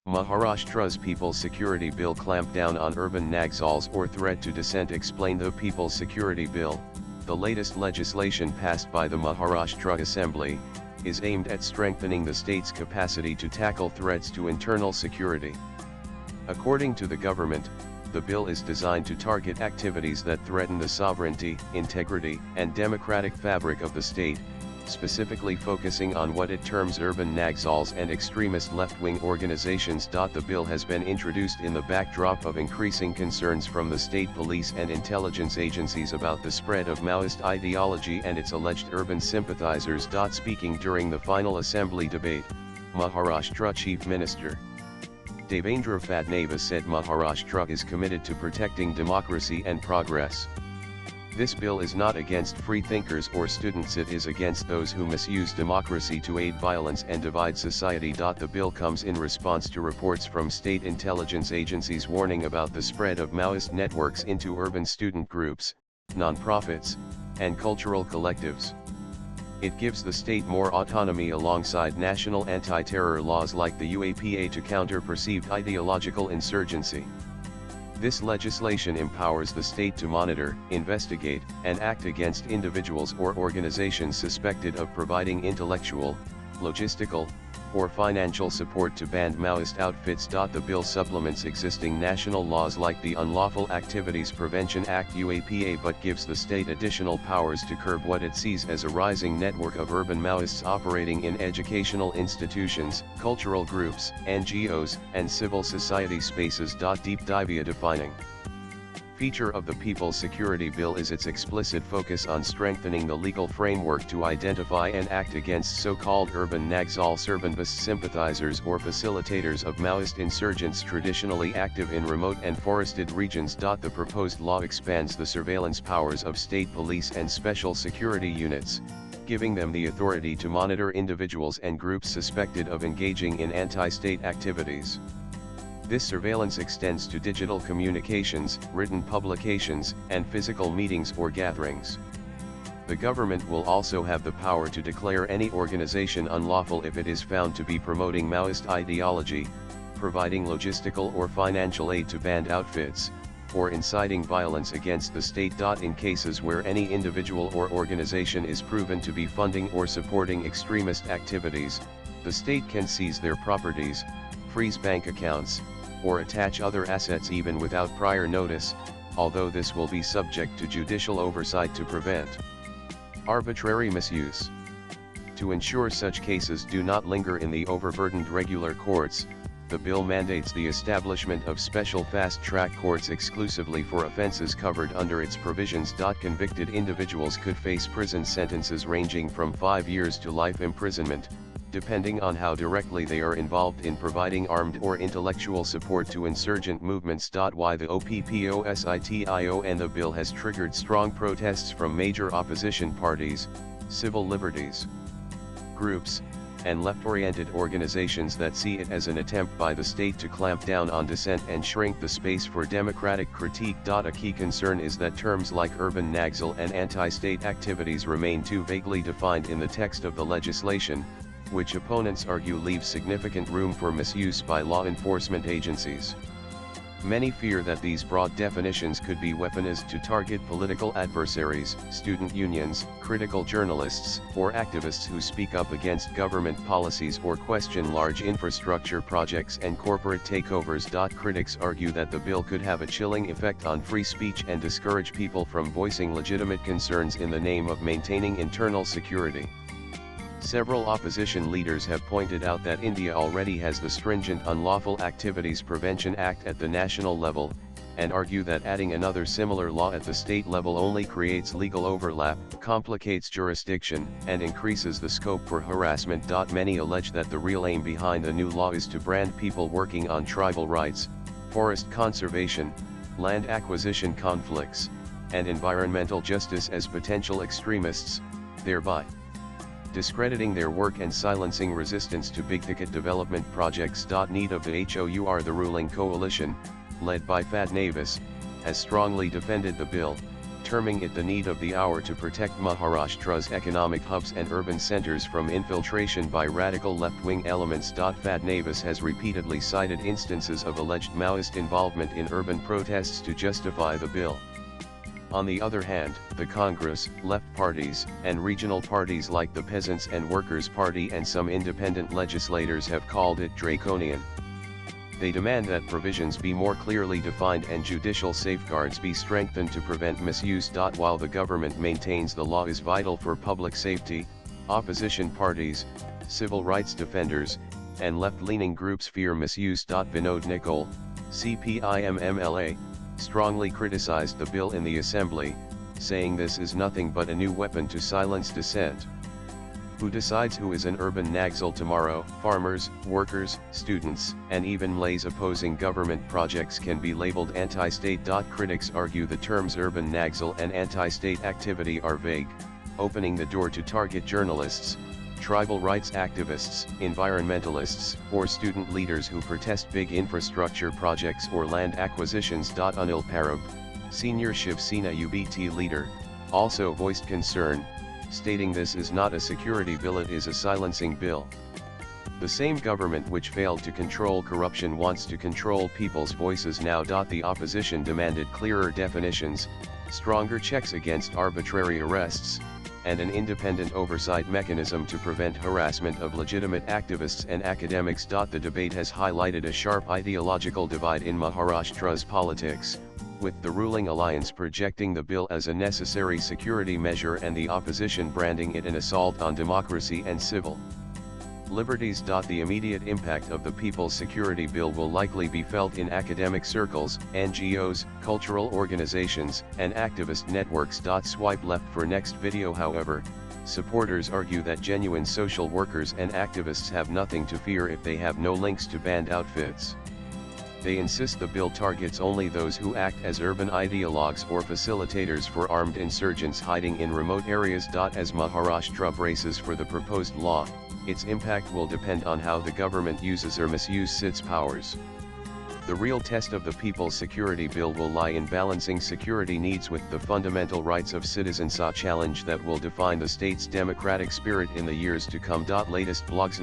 Maharashtra's People's Security Bill clamped down on urban Naxals or threat to dissent. Explain the People's Security Bill, the latest legislation passed by the Maharashtra Assembly, is aimed at strengthening the state's capacity to tackle threats to internal security. According to the government, the bill is designed to target activities that threaten the sovereignty, integrity, and democratic fabric of the state, specifically focusing on what it terms urban Naxals and extremist left-wing organizations. The bill has been introduced in the backdrop of increasing concerns from the state police and intelligence agencies about the spread of Maoist ideology and its alleged urban sympathizers. Speaking during the final assembly debate, Maharashtra Chief Minister Devendra Fadnavis said Maharashtra is committed to protecting democracy and progress. This bill is not against free thinkers or students, it is against those who misuse democracy to aid violence and divide society. The bill comes in response to reports from state intelligence agencies warning about the spread of Maoist networks into urban student groups, non-profits, and cultural collectives. It gives the state more autonomy alongside national anti-terror laws like the UAPA to counter perceived ideological insurgency. This legislation empowers the state to monitor, investigate, and act against individuals or organizations suspected of providing intellectual, logistical, or financial support to banned Maoist outfits. The bill supplements existing national laws like the Unlawful Activities Prevention Act UAPA but gives the state additional powers to curb what it sees as a rising network of urban Maoists operating in educational institutions, cultural groups, NGOs, and civil society spaces. Deep dive. A defining feature of the People's Security Bill is its explicit focus on strengthening the legal framework to identify and act against so-called urban Naxals, urbanist sympathizers or facilitators of Maoist insurgents traditionally active in remote and forested regions. The proposed law expands the surveillance powers of state police and special security units, giving them the authority to monitor individuals and groups suspected of engaging in anti-state activities. This surveillance extends to digital communications, written publications, and physical meetings or gatherings. The government will also have the power to declare any organization unlawful if it is found to be promoting Maoist ideology, providing logistical or financial aid to banned outfits, or inciting violence against the state. In cases where any individual or organization is proven to be funding or supporting extremist activities, the state can seize their properties, freeze bank accounts, or attach other assets even without prior notice, although this will be subject to judicial oversight to prevent arbitrary misuse. To ensure such cases do not linger in the overburdened regular courts, the bill mandates the establishment of special fast-track courts exclusively for offenses covered under its provisions. Convicted individuals could face prison sentences ranging from 5 years to life imprisonment, depending on how directly they are involved in providing armed or intellectual support to insurgent movements. Why the OPPOSITIO and the bill has triggered strong protests from major opposition parties, civil liberties groups, and left-oriented organizations that see it as an attempt by the state to clamp down on dissent and shrink the space for democratic critique. A key concern is that terms like urban Naxal and anti-state activities remain too vaguely defined in the text of the legislation, which opponents argue leaves significant room for misuse by law enforcement agencies. Many fear that these broad definitions could be weaponized to target political adversaries, student unions, critical journalists, or activists who speak up against government policies or question large infrastructure projects and corporate takeovers. Critics argue that the bill could have a chilling effect on free speech and discourage people from voicing legitimate concerns in the name of maintaining internal security. Several opposition leaders have pointed out that India already has the stringent Unlawful Activities Prevention Act at the national level, and argue that adding another similar law at the state level only creates legal overlap, complicates jurisdiction, and increases the scope for harassment. Many allege that the real aim behind the new law is to brand people working on tribal rights, forest conservation, land acquisition conflicts, and environmental justice as potential extremists, thereby discrediting their work and silencing resistance to big-ticket development projects. Need of the HOUR. The ruling coalition, led by Fadnavis, has strongly defended the bill, terming it the need of the hour to protect Maharashtra's economic hubs and urban centers from infiltration by radical left-wing elements. Fadnavis has repeatedly cited instances of alleged Maoist involvement in urban protests to justify the bill. On the other hand, the Congress, left parties, and regional parties like the Peasants' and Workers' Party and some independent legislators have called it draconian. They demand that provisions be more clearly defined and judicial safeguards be strengthened to prevent misuse. While the government maintains the law is vital for public safety, opposition parties, civil rights defenders, and left-leaning groups fear misuse. Vinod Nicol, CPIM-MLA, strongly criticized the bill in the assembly, saying this is nothing but a new weapon to silence dissent. Who decides who is an urban Naxal tomorrow? Farmers, workers, students, and even Malays opposing government projects can be labeled anti-state. Critics argue the terms urban Naxal and anti-state activity are vague, opening the door to target journalists, tribal rights activists, environmentalists, or student leaders who protest big infrastructure projects or land acquisitions. Anil Parab, senior Shiv Sena UBT leader, also voiced concern, stating this is not a security bill, it is a silencing bill. The same government which failed to control corruption wants to control people's voices now. The opposition demanded clearer definitions, stronger checks against arbitrary arrests, and an independent oversight mechanism to prevent harassment of legitimate activists and academics. The debate has highlighted a sharp ideological divide in Maharashtra's politics, with the ruling alliance projecting the bill as a necessary security measure and the opposition branding it an assault on democracy and civil liberties. The immediate impact of the People's Security Bill will likely be felt in academic circles, NGOs, cultural organizations, and activist networks. Swipe left for next video. However, supporters argue that genuine social workers and activists have nothing to fear if they have no links to banned outfits. They insist the bill targets only those who act as urban ideologues or facilitators for armed insurgents hiding in remote areas. As Maharashtra braces for the proposed law, its impact will depend on how the government uses or misuses its powers. The real test of the People's Security Bill will lie in balancing security needs with the fundamental rights of citizens, a challenge that will define the state's democratic spirit in the years to come. Latest blogs